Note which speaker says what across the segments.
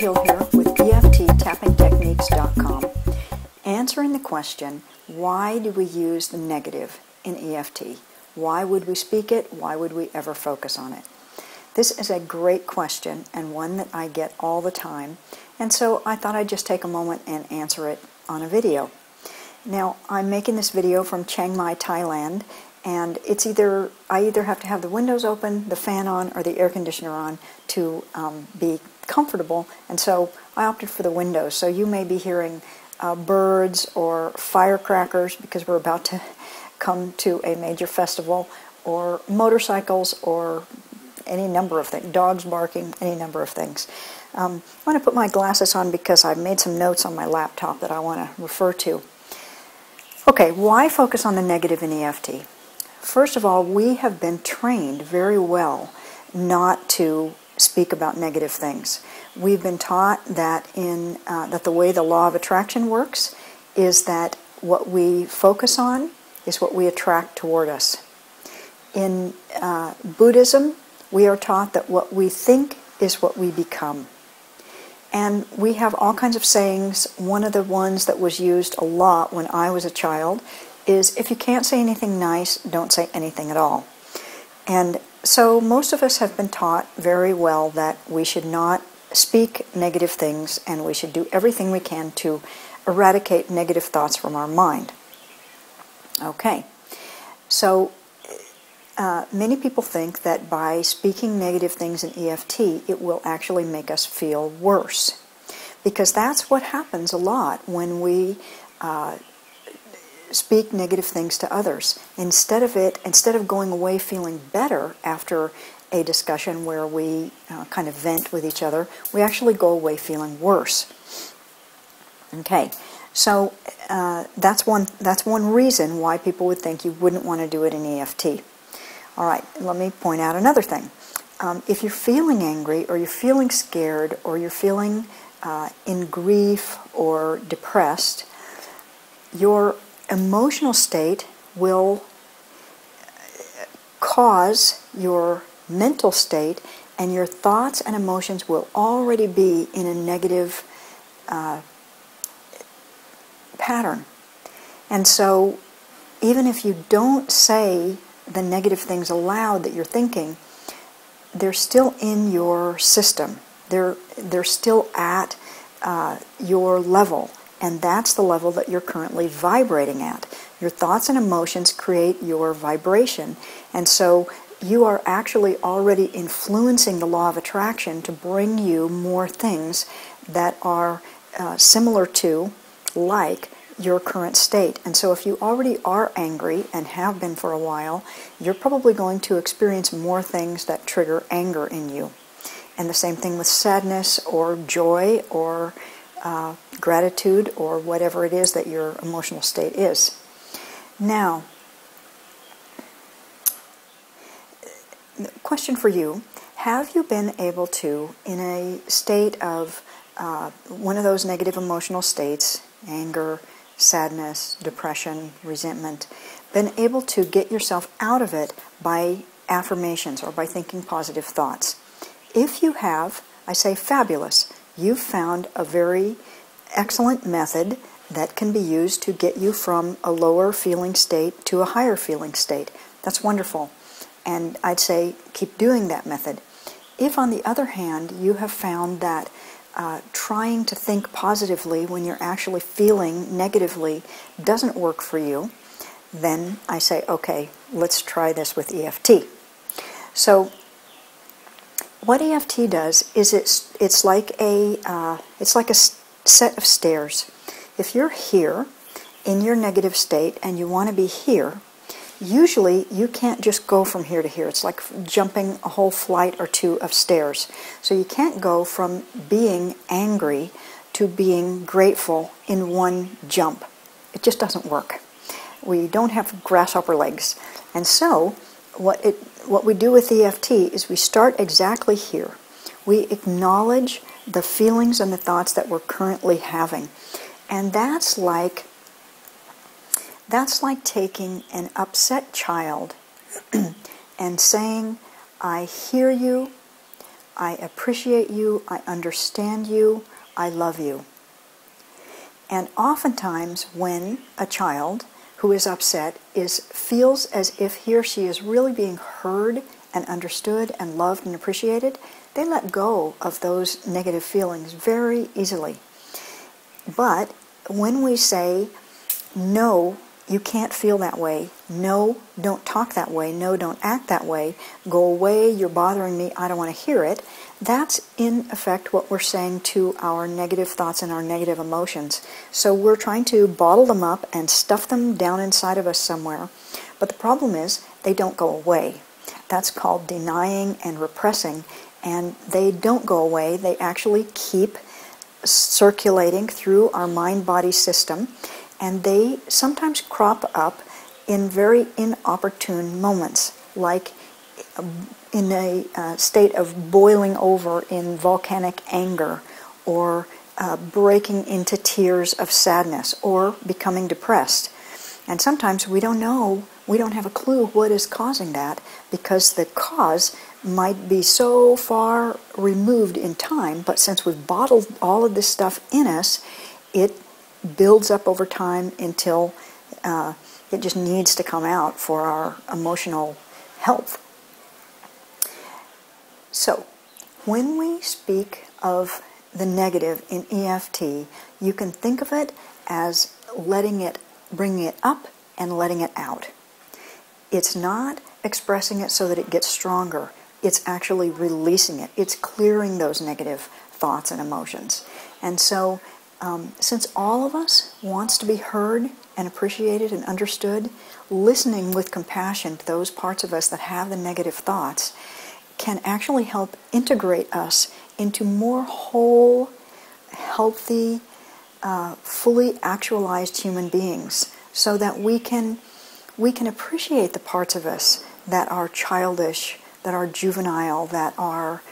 Speaker 1: Hill here with EFTTappingTechniques.com, answering the question, why do we use the negative in EFT? Why would we speak it? Why would we ever focus on it? This is a great question and one that I get all the time, and so I thought I'd just take a moment and answer it on a video. Now, I'm making this video from Chiang Mai, Thailand, and it's I either have to have the windows open, the fan on, or the air conditioner on to be comfortable, and so I opted for the windows. So you may be hearing birds or firecrackers because we're about to come to a major festival, or motorcycles, or any number of things, dogs barking, any number of things. I want to put my glasses on because I've made some notes on my laptop that I want to refer to. Okay, why focus on the negative in EFT? First of all, we have been trained very well not to speak about negative things. We've been taught that that the way the law of attraction works is that what we focus on is what we attract toward us. In Buddhism, we are taught that what we think is what we become. And we have all kinds of sayings. One of the ones that was used a lot when I was a child is, if you can't say anything nice, don't say anything at all. And so most of us have been taught very well that we should not speak negative things, and we should do everything we can to eradicate negative thoughts from our mind. Okay, so many people think that by speaking negative things in EFT, it will actually make us feel worse, because that's what happens a lot when we speak negative things to others. Instead of going away feeling better after a discussion where we kind of vent with each other, we actually go away feeling worse. Okay, so that's one reason why people would think you wouldn't want to do it in EFT. All right, let me point out another thing. If you're feeling angry, or you're feeling scared, or you're feeling in grief or depressed, your emotional state will cause your mental state, and your thoughts and emotions will already be in a negative pattern. And so even if you don't say the negative things aloud that you're thinking, they're still in your system. They're still at your level, and that's the level that you're currently vibrating at. Your thoughts and emotions create your vibration, and so you are actually already influencing the law of attraction to bring you more things that are similar to, like, your current state. And so if you already are angry and have been for a while, you're probably going to experience more things that trigger anger in you. And the same thing with sadness or joy or gratitude, or whatever it is that your emotional state is. Now, question for you: have you been able to, in a state of one of those negative emotional states, anger, sadness, depression, resentment, been able to get yourself out of it by affirmations or by thinking positive thoughts? If you have, I say fabulous. You've found a very excellent method that can be used to get you from a lower feeling state to a higher feeling state. That's wonderful. And I'd say keep doing that method. If, on the other hand, you have found that trying to think positively when you're actually feeling negatively doesn't work for you, then I say, okay, let's try this with EFT. So what EFT does is it's like a set of stairs. If you're here in your negative state and you want to be here, usually you can't just go from here to here. It's like jumping a whole flight or two of stairs. So you can't go from being angry to being grateful in one jump. It just doesn't work. We don't have grasshopper legs. And so what we do with EFT is we start exactly here. We acknowledge the feelings and the thoughts that we're currently having. And that's like taking an upset child and saying, I hear you, I appreciate you, I understand you, I love you. And oftentimes when a child who is upset feels as if he or she is really being heard and understood and loved and appreciated, they let go of those negative feelings very easily. But when we say, no, you can't feel that way, no, don't talk that way, no, don't act that way, go away, you're bothering me, I don't want to hear it, that's in effect what we're saying to our negative thoughts and our negative emotions. So we're trying to bottle them up and stuff them down inside of us somewhere. But the problem is they don't go away. That's called denying and repressing, and they don't go away. They actually keep circulating through our mind-body system, and they sometimes crop up in very inopportune moments, like in a state of boiling over in volcanic anger, or breaking into tears of sadness, or becoming depressed. And sometimes we don't know, we don't have a clue what is causing that, because the cause might be so far removed in time, but since we've bottled all of this stuff in us, it builds up over time until it just needs to come out for our emotional health. So, when we speak of the negative in EFT, you can think of it as bringing it up and letting it out. It's not expressing it so that it gets stronger. It's actually releasing it. It's clearing those negative thoughts and emotions. And so, since all of us wants to be heard and appreciated and understood, listening with compassion to those parts of us that have the negative thoughts can actually help integrate us into more whole, healthy, fully actualized human beings, so that we can appreciate the parts of us that are childish, that are juvenile, that are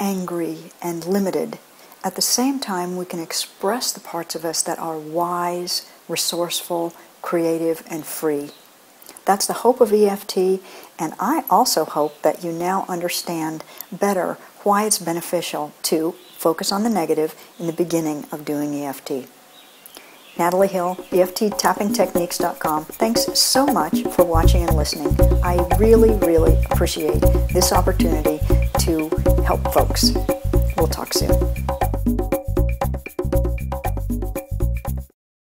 Speaker 1: angry and limited. At the same time, we can express the parts of us that are wise, resourceful, creative, and free. That's the hope of EFT, and I also hope that you now understand better why it's beneficial to focus on the negative in the beginning of doing EFT. Natalie Hill, EFTtappingtechniques.com. Thanks so much for watching and listening. I really, really appreciate this opportunity to help folks. We'll talk soon.